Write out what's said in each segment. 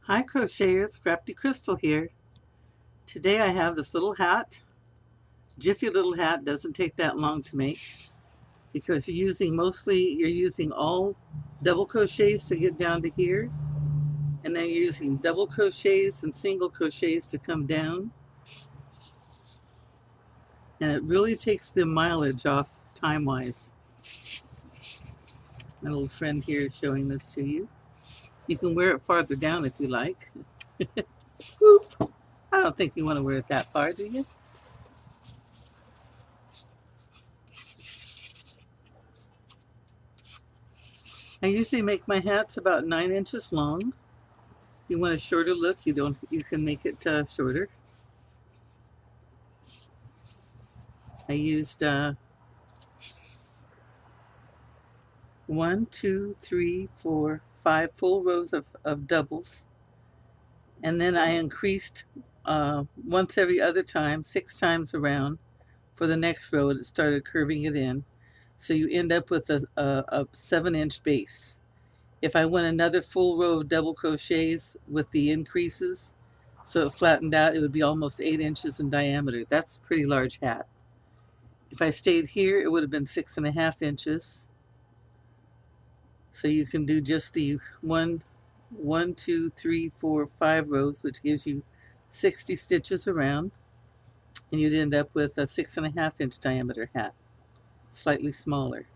Hi crocheters, Crafty Crystal here. Today I have this little hat. Jiffy little hat, doesn't take that long to make because you're using all double crochets to get down to here, and then you're using double crochets and single crochets to come down, and it really takes the mileage off time wise. My little friend here is showing this to you. You can wear it farther down if you like. Whoop. I don't think you want to wear it that far, do you? I usually make my hats about 9 inches long. If you want a shorter look, you can make it shorter. I used 1, 2, 3, 4, 5 full rows of doubles, and then I increased once every other time, 6 times around for the next row. It started curving it in, so you end up with a 7-inch base. If I went another full row of double crochets with the increases, so it flattened out, it would be almost 8 inches in diameter. That's a pretty large hat. If I stayed here, it would have been 6.5 inches. So you can do just the 1, 2, 3, 4, 5 rows, which gives you 60 stitches around, and you'd end up with a 6.5-inch diameter hat, slightly smaller.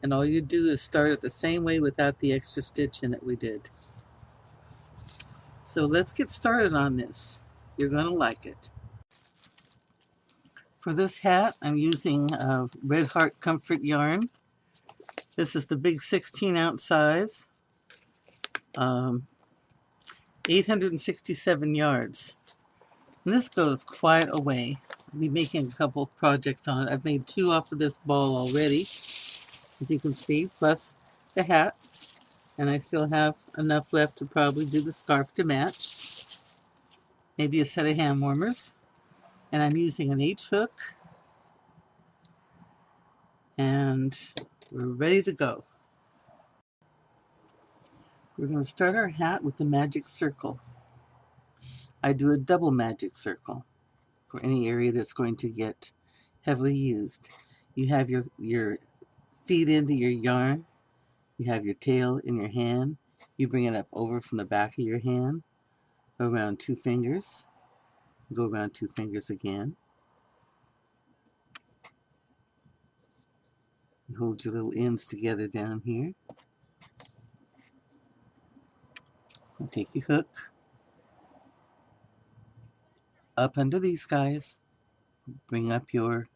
And all you do is start it the same way without the extra stitch in it we did. So let's get started on this. You're going to like it. For this hat, I'm using Red Heart Comfort yarn. This is the big 16-ounce size, 867 yards. And this goes quite a way. I'll be making a couple of projects on it. I've made 2 off of this ball already, as you can see, plus the hat. And I still have enough left to probably do the scarf to match. Maybe a set of hand warmers. And I'm using an H hook. And we're ready to go. We're going to start our hat with the magic circle. I do a double magic circle for any area that's going to get heavily used. You have your feet into your yarn. You have your tail in your hand. You bring it up over from the back of your hand. Go around 2 fingers. Go around 2 fingers again. You hold your little ends together down here. And take your hook up under these guys. Bring up your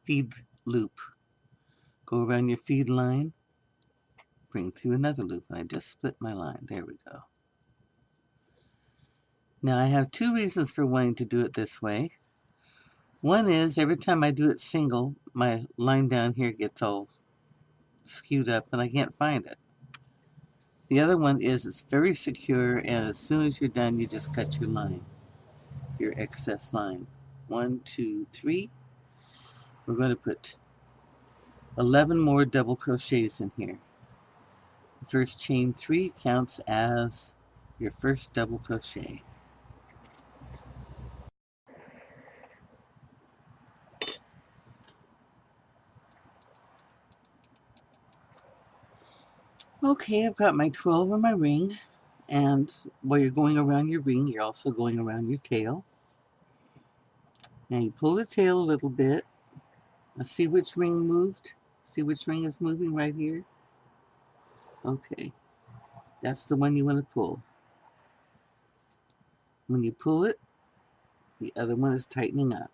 feed loop. Go around your feed line. Bring through another loop. And I just split my line. There we go. Now I have 2 reasons for wanting to do it this way. One is every time I do it single, my line down here gets all skewed up and I can't find it. The other one is it's very secure, and as soon as you're done, you just cut your line, your excess line. 1, 2, 3. We're going to put 11 more double crochets in here. The first chain 3 counts as your first double crochet. Okay, I've got my 12 on my ring, and while you're going around your ring, you're also going around your tail. Now you pull the tail a little bit. Now see which ring moved? See which ring is moving right here? Okay, that's the one you want to pull. When you pull it, the other one is tightening up.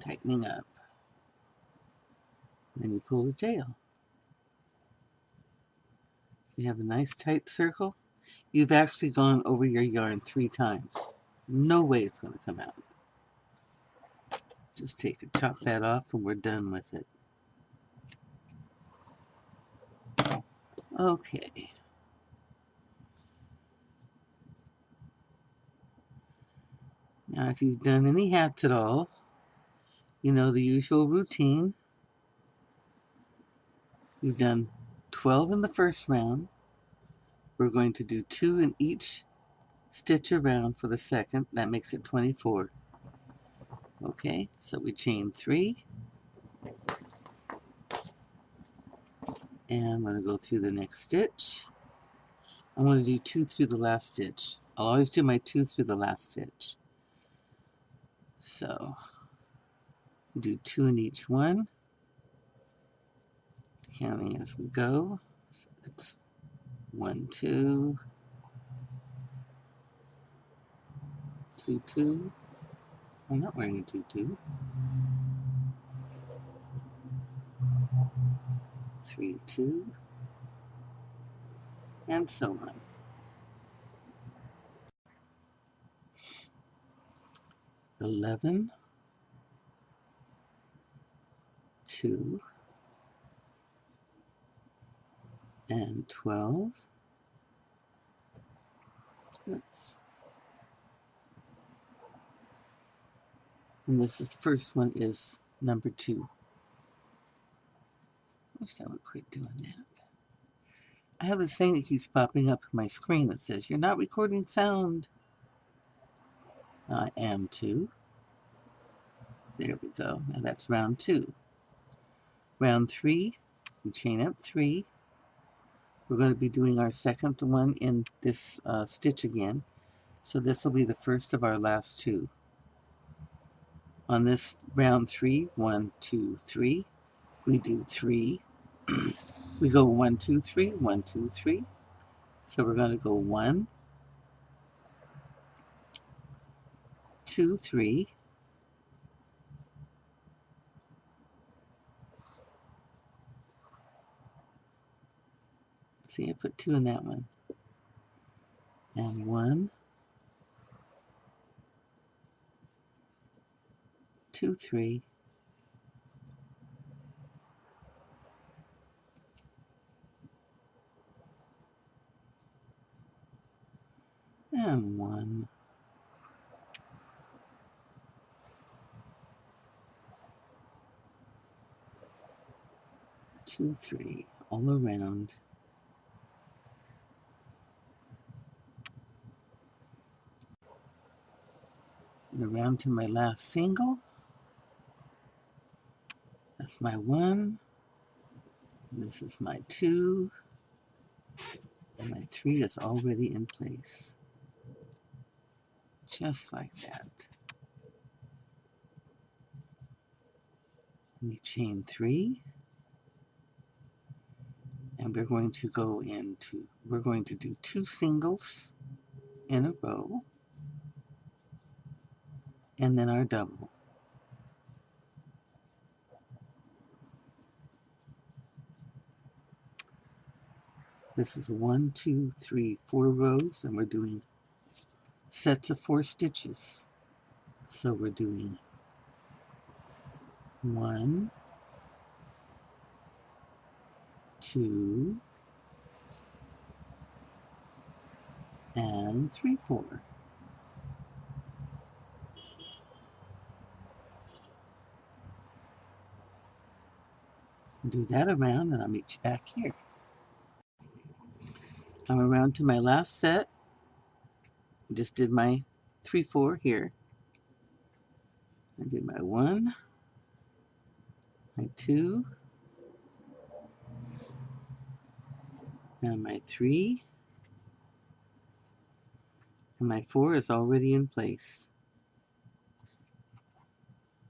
Tightening up. Then you pull the tail. You have a nice tight circle. You've actually gone over your yarn 3 times. No way it's going to come out. Just chop that off and we're done with it. Okay. Now if you've done any hats at all, you know the usual routine. You've done 12 in the first round, we're going to do 2 in each stitch around for the second. That makes it 24. Okay, so we chain 3, and I'm going to go through the next stitch. I'm going to do 2 through the last stitch. I'll always do my 2 through the last stitch. So we do 2 in each one, counting as we go. So that's 1, 2, 2, 2. I'm not wearing a tutu. 3, 2, and so on. 11, 2, and 12. Oops. And this is the first one is number 2. I wish I would quit doing that. I have this thing that keeps popping up on my screen that says, "You're not recording sound." I am 2. There we go. Now that's round 2. Round 3, we chain up 3. We're going to be doing our second one in this stitch again. So this will be the first of our last 2. On this round 3, 1, 2, 3, we do 3. We go 1, 2, 3, 1, 2, 3. So we're going to go 1, 2, 3. See, I put 2 in that one. And 1, 2, 3. And 1, 2, 3, all around. And around to my last single. That's my 1. This is my 2. And my 3 is already in place. Just like that. We chain 3. And we're going to do 2 singles in a row. And then our double. This is 1, 2, 3, 4 rows, and we're doing sets of 4 stitches. So we're doing 1, 2, and 3, 4. Do that around, and I'll meet you back here. I'm around to my last set. Just did my 3, 4 here. I did my 1, my 2, and my 3, and my 4 is already in place.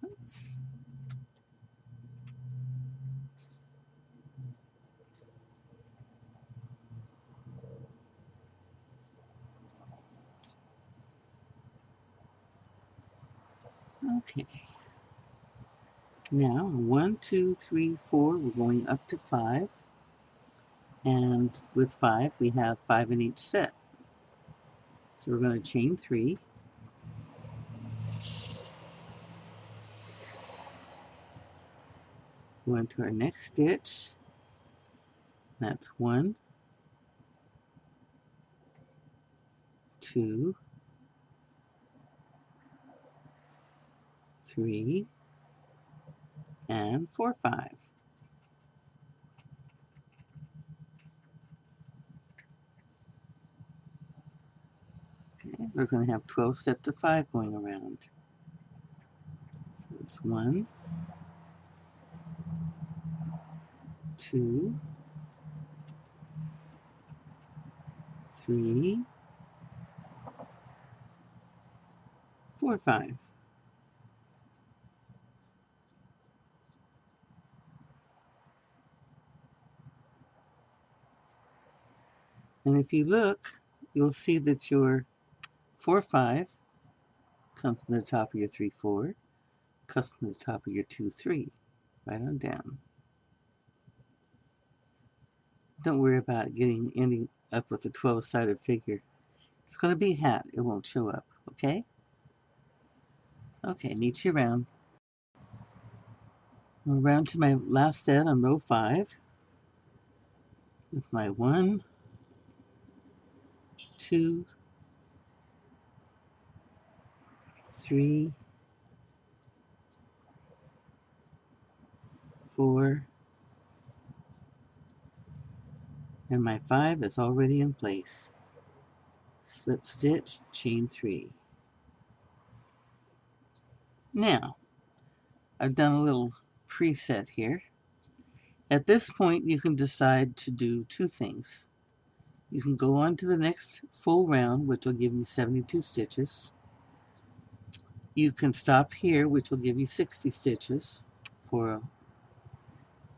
Oops. Okay. Now 1, 2, 3, 4, we're going up to 5. And with 5, we have 5 in each set. So we're going to chain 3. Go into our next stitch. That's 1, 2, 3, and 4, 5. Okay, we're going to have 12 sets of 5 going around. So it's 1, 2, 3, 4, 5. And if you look, you'll see that your 4, 5 comes from the top of your 3, 4, comes from the top of your 2, 3, right on down. Don't worry about ending up with a 12-sided figure. It's going to be a hat. It won't show up, okay? Okay, meet you around. I'm around to my last set on row 5 with my 1, 2, 3, 4, and my 5 is already in place. Slip stitch, chain 3. Now, I've done a little preset here. At this point, you can decide to do 2 things. You can go on to the next full round, which will give you 72 stitches. You can stop here, which will give you 60 stitches for a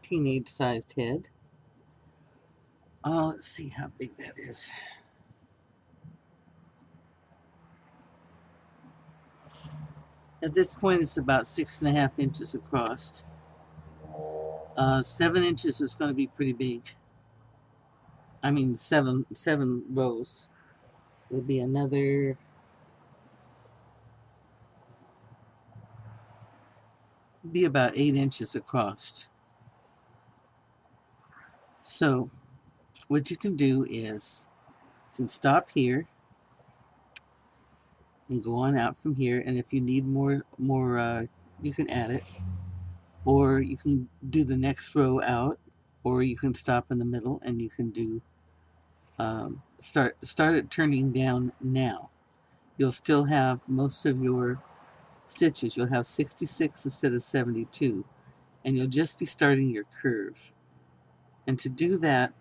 teenage-sized head. Let's see how big that is. At this point, it's about 6.5 inches across. 7 inches is going to be pretty big. I mean, seven rows. It'll be about 8 inches across. So what you can do is you can stop here and go on out from here, and if you need more you can add it, or you can do the next row out, or you can stop in the middle and you can do start it turning down now. You'll still have most of your stitches. You'll have 66 instead of 72, and you'll just be starting your curve. And to do that,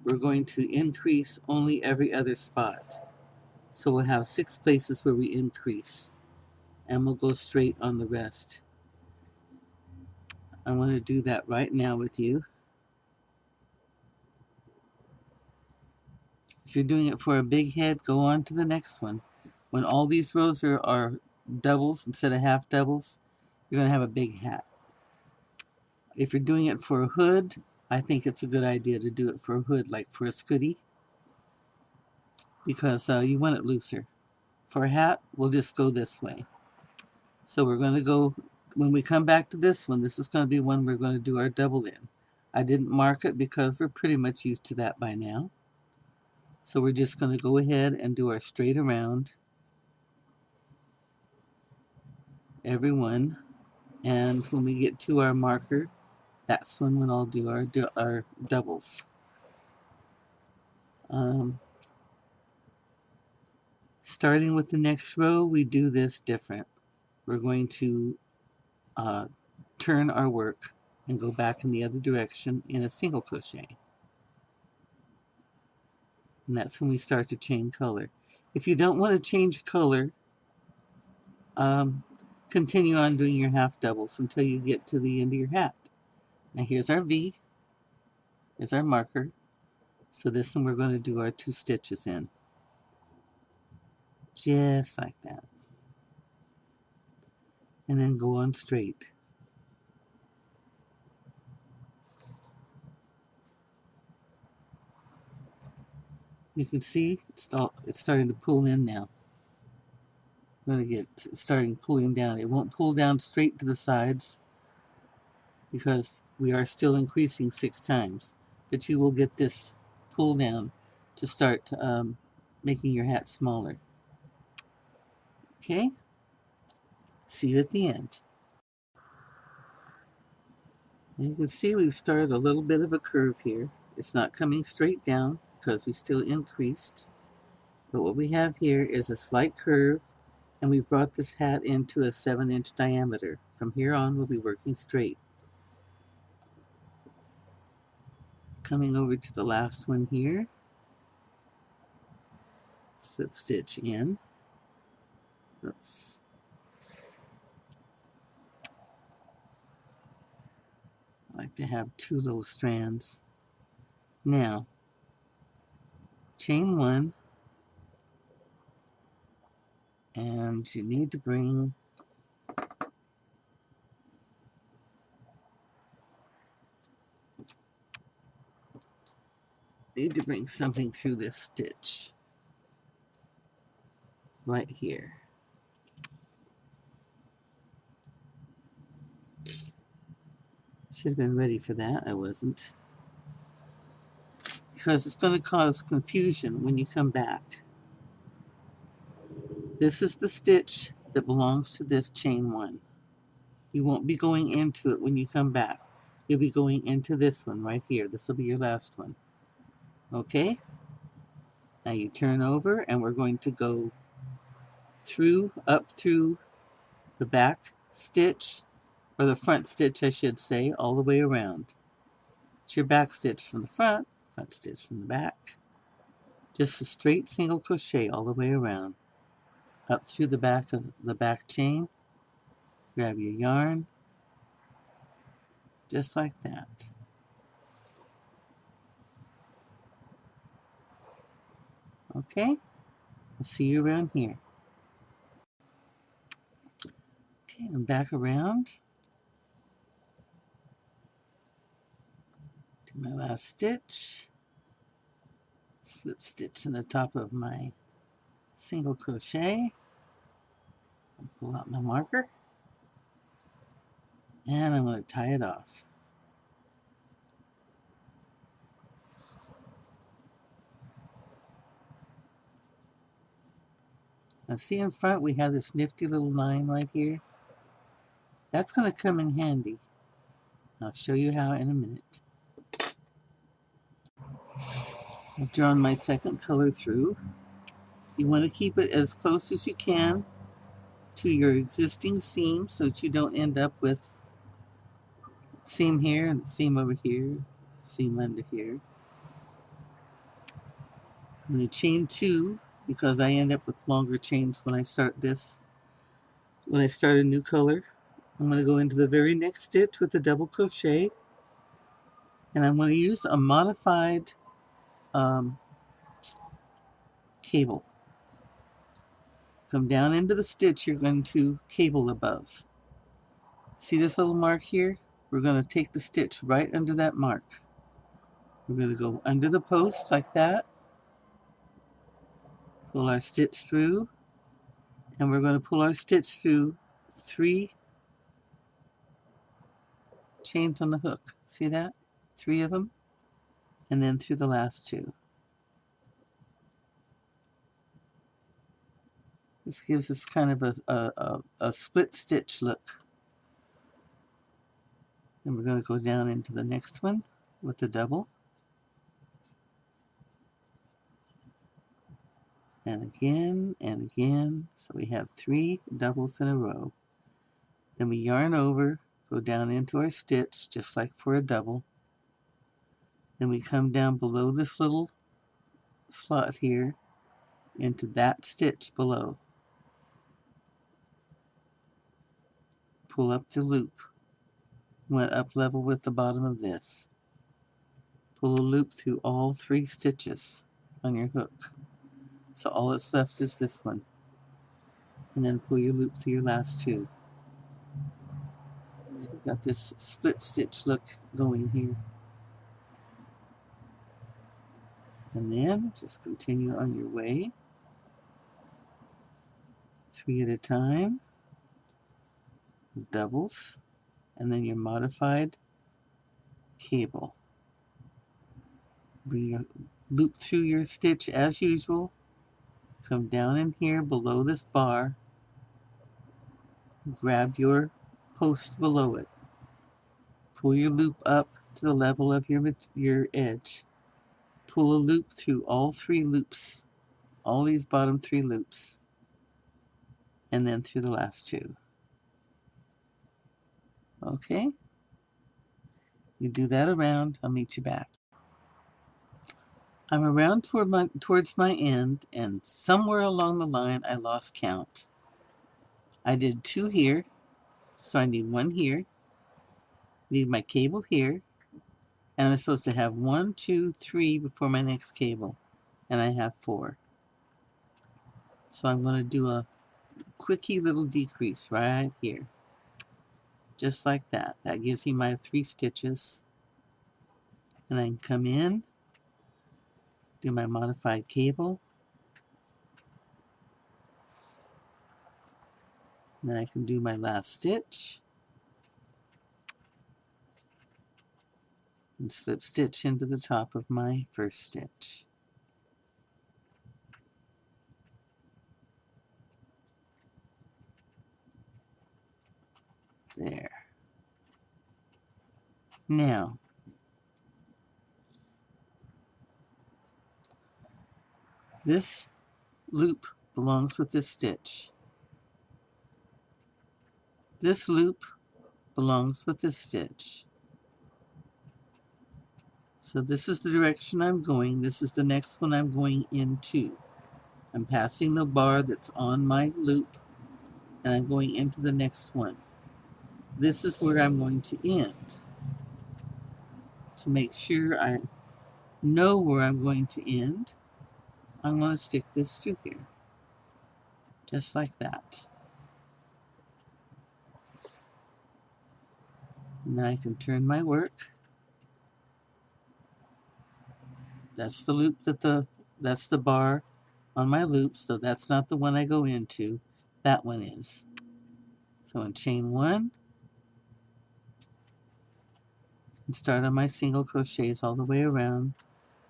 we're going to increase only every other spot. So we'll have 6 places where we increase, and we'll go straight on the rest. I want to do that right now with you. If you're doing it for a big head, go on to the next one. When all these rows are doubles instead of half doubles, you're going to have a big hat. If you're doing it for a hood, I think it's a good idea to do it for a hood, like for a scooty, because you want it looser. For a hat, we'll just go this way. So we're going to go, when we come back to this one, this is going to be one we're going to do our double in. I didn't mark it because we're pretty much used to that by now. So we're just going to go ahead and do our straight around every one. And when we get to our marker, that's when I'll do our doubles. Starting with the next row, we do this different. We're going to turn our work and go back in the other direction in a single crochet. And that's when we start to change color. If you don't want to change color, continue on doing your half doubles until you get to the end of your hat. Now here's our V. Here's our marker. So this one we're going to do our 2 stitches in. Just like that. And then go on straight. You can see it's starting to pull in now. I'm going to get starting pulling down. It won't pull down straight to the sides because we are still increasing 6 times. But you will get this pull down to start making your hat smaller. Okay? See you at the end. And you can see we've started a little bit of a curve here. It's not coming straight down because we still increased. But what we have here is a slight curve, and we brought this hat into a 7-inch diameter. From here on, we'll be working straight. Coming over to the last one here, slip stitch in. Oops. I like to have 2 little strands. Now, chain 1, and you need to bring something through this stitch right here. Should have been ready for that. I wasn't. Because it's going to cause confusion when you come back. This is the stitch that belongs to this chain 1. You won't be going into it when you come back. You'll be going into this one right here. This will be your last one. Okay? Now you turn over, and we're going to go up through the back stitch, or the front stitch I should say, all the way around. It's your back stitch from the front stitch from the back. Just a straight single crochet all the way around. Up through the back of the back chain, grab your yarn, just like that. Okay? I'll see you around here. Okay, I'm back around to my last stitch. Slip stitch in the top of my single crochet. I'll pull out my marker, and I'm going to tie it off. Now see in front we have this nifty little line right here. That's going to come in handy. I'll show you how in a minute. I've drawn my second color through. You want to keep it as close as you can to your existing seam so that you don't end up with seam here and seam over here, seam under here. I'm going to chain 2 because I end up with longer chains when I start this. When I start a new color, I'm going to go into the very next stitch with a double crochet, and I'm going to use a modified cable. Come down into the stitch you're going to cable above. See this little mark here? We're going to take the stitch right under that mark. We're going to go under the post like that, pull our stitch through, and we're going to pull our stitch through 3 chains on the hook. See that? 3 of them, and then through the last 2. This gives us kind of a split stitch look. And we're going to go down into the next one with the double. And again and again. So we have 3 doubles in a row. Then we yarn over, go down into our stitch just like for a double. Then we come down below this little slot here into that stitch below. Pull up the loop. Went up level with the bottom of this. Pull a loop through all 3 stitches on your hook. So all that's left is this one. And then pull your loop through your last 2. So we've got this split stitch look going here. And then just continue on your way. 3 at a time. Doubles. And then your modified cable. Bring your loop through your stitch as usual. Come down in here below this bar. Grab your post below it. Pull your loop up to the level of your edge. Pull a loop through all 3 loops all these bottom 3 loops, and then through the last 2. Okay, you do that around. I'll meet you back. I'm around towards my end, and somewhere along the line I lost count. I did 2 here, so I need 1 here. Need my cable here, and I'm supposed to have 1, 2, 3 before my next cable, and I have 4. So I'm going to do a quickie little decrease right here, just like that. That gives me my 3 stitches, and I can come in, do my modified cable, and then I can do my last stitch and slip stitch into the top of my first stitch. There. Now, this loop belongs with this stitch. This loop belongs with this stitch. So this is the direction I'm going. This is the next one I'm going into. I'm passing the bar that's on my loop, and I'm going into the next one. This is where I'm going to end. To make sure I know where I'm going to end, I'm going to stick this through here. Just like that. Now I can turn my work. That's the loop that's the bar on my loop, so that's not the one I go into. That one is. So in chain 1, and start on my single crochets all the way around,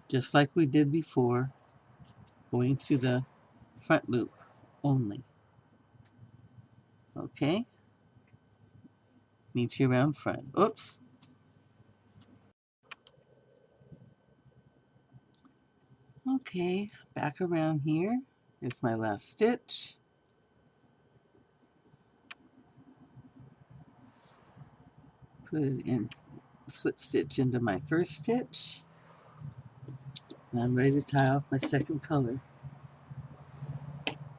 just like we did before, going through the front loop only. Okay? Meet you around front. Oops! Okay, back around here. Here's my last stitch. Put it in, slip stitch into my first stitch. And I'm ready to tie off my second color.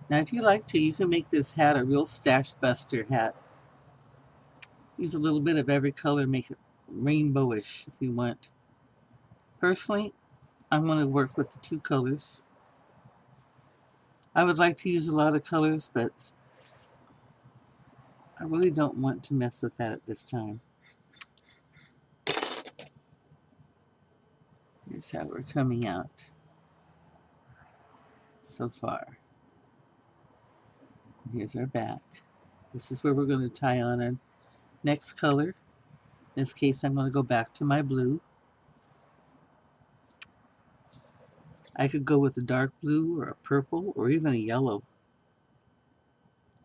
Now if you like to, you can make this hat a real stash buster hat. Use a little bit of every color, make it rainbowish if you want. Personally, I'm going to work with the 2 colors. I would like to use a lot of colors, but I really don't want to mess with that at this time. Here's how we're coming out so far. Here's our back. This is where we're going to tie on our next color. In this case, I'm going to go back to my blue. I could go with a dark blue or a purple or even a yellow.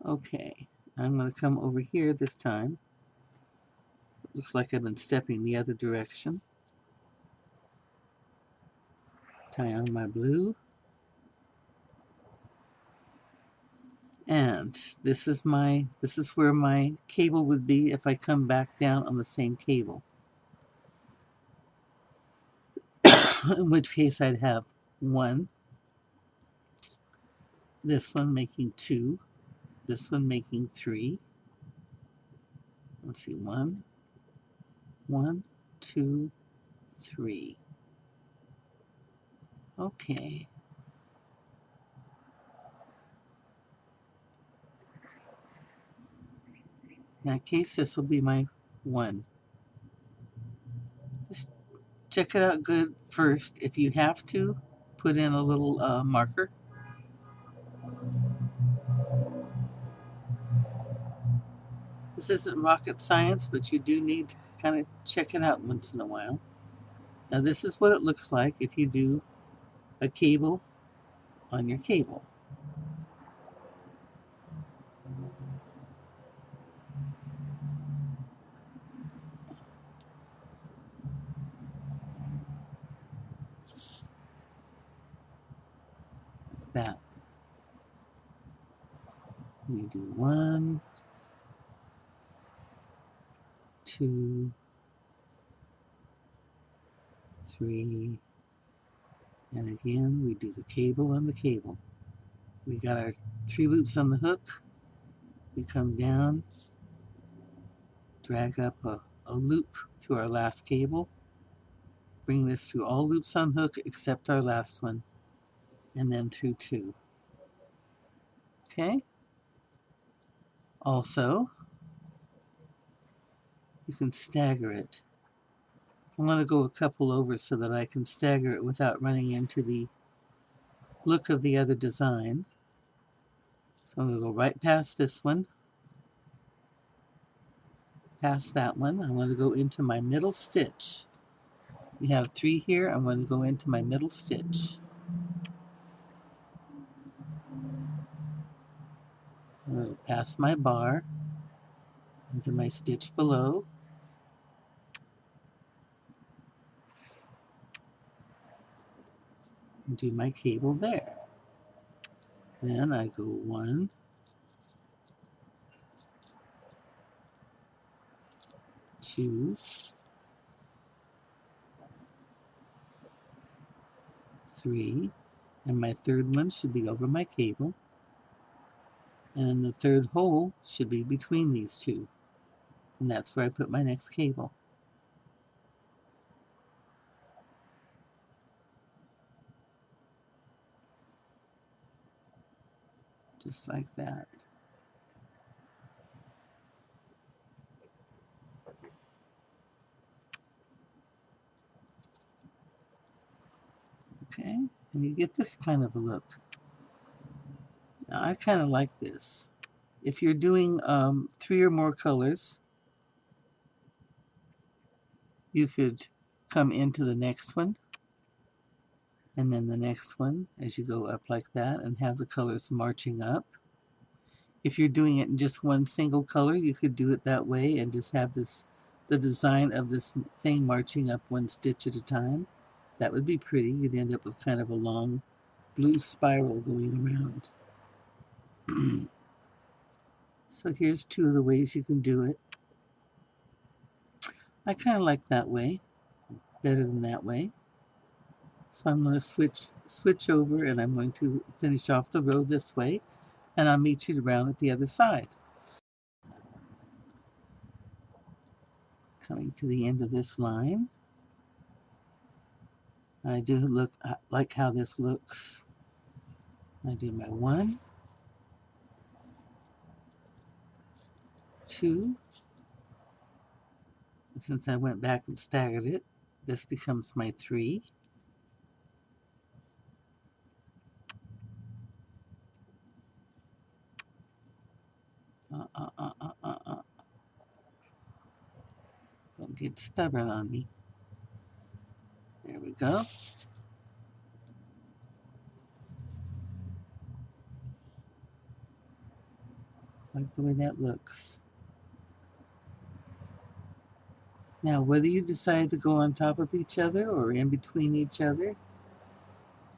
Okay, I'm going to come over here this time. It looks like I've been stepping the other direction. Tie on my blue. And this is where my cable would be if I come back down on the same cable. In which case I'd have 1, this one making 2, this one making 3. Let's see, 1, 1, 2, 3. Okay. In that case, this will be my 1. Just check it out good first. If you have to, put in a little marker. This isn't rocket science, but you do need to kind of check it out once in a while. Now this is what it looks like if you do a cable on your cable. like that. You do 1, 2, 3, and again we do the cable and the cable. We got our 3 loops on the hook. We come down, drag up a loop through our last cable, bring this through all loops on hook except our last one, and then through 2. Okay? Also, you can stagger it. I want to go a couple over so that I can stagger it without running into the look of the other design. So I'm going to go right past this one, past that one. I'm going to go into my middle stitch. We have 3 here. I'm going to go into my middle stitch. I'm going to pass my bar into my stitch below. And do my cable there. Then I go 1, 2, 3, and my third one should be over my cable. And the third hole should be between these 2. And that's where I put my next cable. Just like that. Okay, and you get this kind of a look. Now I kind of like this. If you're doing 3 or more colors, you could come into the next one, and then the next one as you go up like that, and have the colors marching up. If you're doing it in just one single color, you could do it that way and just have the design of this thing marching up 1 stitch at a time. That would be pretty. You'd end up with kind of a long blue spiral going around. So here's 2 of the ways you can do it. I kind of like that way better than that way. So I'm going to switch over, and I'm going to finish off the row this way, and I'll meet you around at the other side. Coming to the end of this line. I do like how this looks. I do my 1, 2. Since I went back and staggered it, this becomes my 3. Don't get stubborn on me. There we go. Like the way that looks. Now, whether you decide to go on top of each other or in between each other,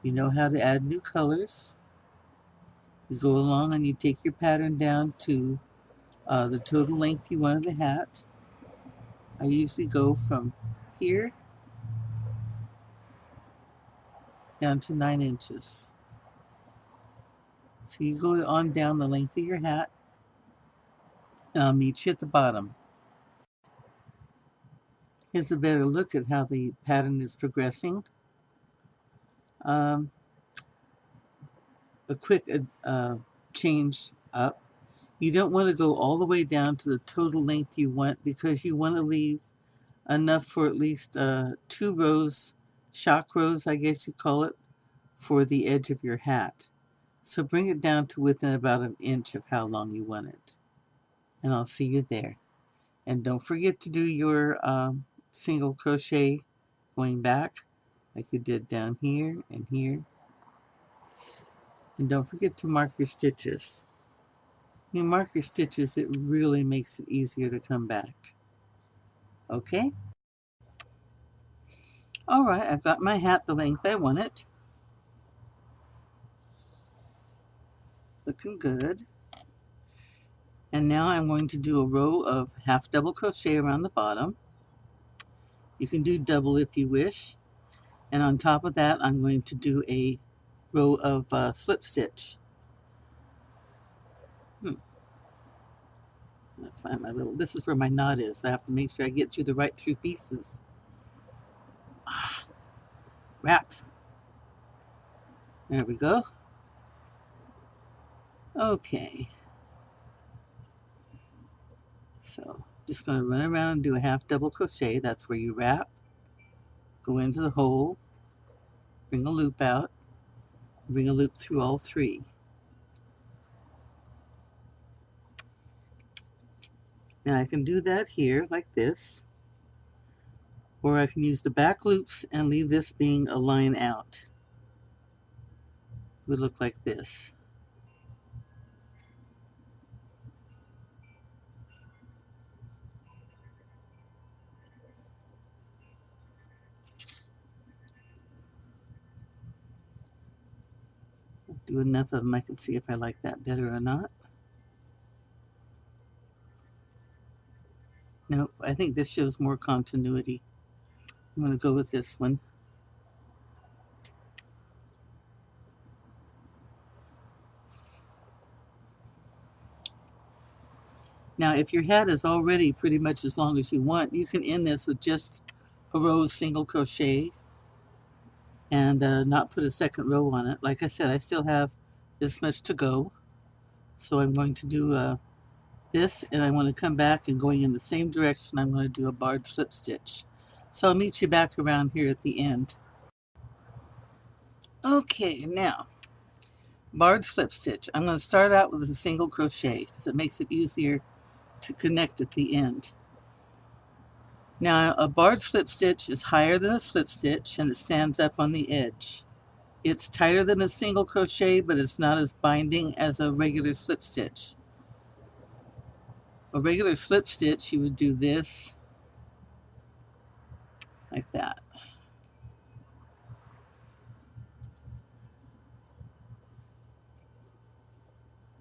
you know how to add new colors. You go along and you take your pattern down to the total length you want of the hat. I usually go from here down to 9 inches. So you go on down the length of your hat, and I'll meet you at the bottom. Here's a better look at how the pattern is progressing. A quick change up. You don't want to go all the way down to the total length you want, because you want to leave enough for at least 2 rows, shock rows, I guess you call it, for the edge of your hat. So bring it down to within about 1 inch of how long you want it. And I'll see you there. And don't forget to do your single crochet going back, like you did down here and here. And don't forget to mark your stitches. When you mark your stitches, it really makes it easier to come back. Okay? Alright, I've got my hat the length I want it. looking good. And now I'm going to do a row of half double crochet around the bottom. You can do double if you wish. And on top of that, I'm going to do a row of slip stitch. Let's find my little, this is where my knot is, so I have to make sure I get through the right 3 pieces. Wrap. There we go. Okay. So just going to run around and do a half double crochet. That's where you wrap, go into the hole, bring a loop out, bring a loop through all 3. Now I can do that here like this, or I can use the back loops and leave this being a line out. It would look like this. I'll do enough of them I can see if I like that better or not. Nope, I think this shows more continuity. I'm going to go with this one. Now, if your hat is already pretty much as long as you want, you can end this with just a row of single crochet and not put a second row on it. Like I said, I still have this much to go. So I'm going to do this, and I want to come back, and going in the same direction, I'm going to do a barred slip stitch. So I'll meet you back around here at the end. Okay, now, barred slip stitch. I'm going to start out with a single crochet because it makes it easier to connect at the end. Now, a barred slip stitch is higher than a slip stitch, and it stands up on the edge. It's tighter than a single crochet, but it's not as binding as a regular slip stitch. A regular slip stitch, you would do this, like that.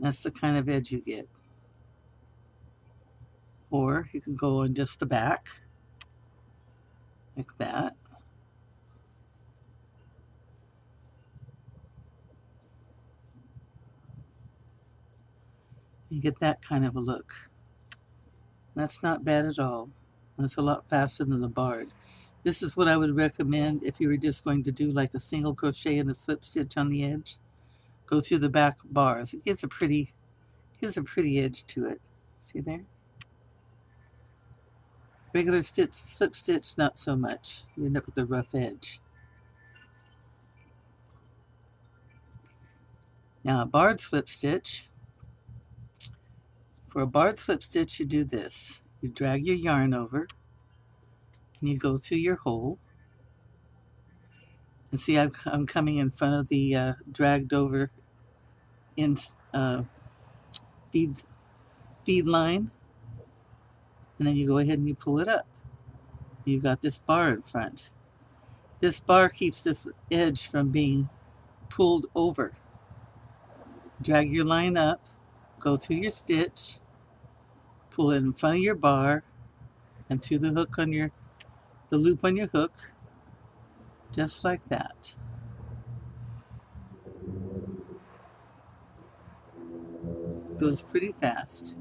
That's the kind of edge you get. Or you can go on just the back, like that. You get that kind of a look. That's not bad at all. That's a lot faster than the barred. This is what I would recommend if you were just going to do like a single crochet and a slip stitch on the edge. Go through the back bars. It gives a pretty edge to it. See there? Regular stitch, slip stitch, not so much. You end up with a rough edge. Now a barred slip stitch. For a barred slip stitch, you do this. You drag your yarn over, and you go through your hole. And see, I'm coming in front of the dragged over in feed line, and then you go ahead and you pull it up. You've got this bar in front. This bar keeps this edge from being pulled over. Drag your line up, go through your stitch, pull it in front of your bar, and through the hook on the loop on your hook, just like that. Goes pretty fast.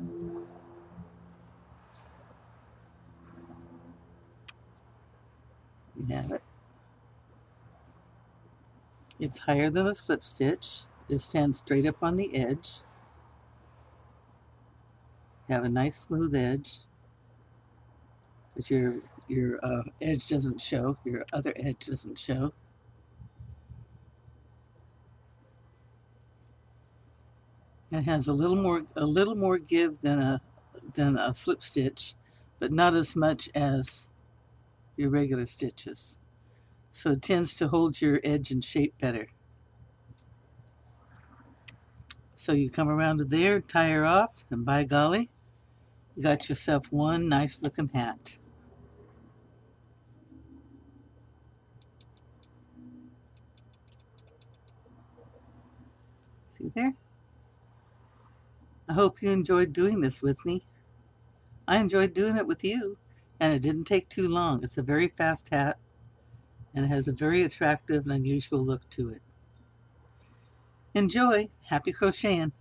You have it. It's higher than a slip stitch. It stands straight up on the edge. You have a nice smooth edge, but your edge doesn't show. Your other edge doesn't show. It has a little more give than a slip stitch, but not as much as your regular stitches. So it tends to hold your edge in shape better. So you come around to there, tie her off, and by golly, you got yourself one nice looking hat. See there? I hope you enjoyed doing this with me. I enjoyed doing it with you, and it didn't take too long. It's a very fast hat, and it has a very attractive and unusual look to it. Enjoy! Happy crocheting!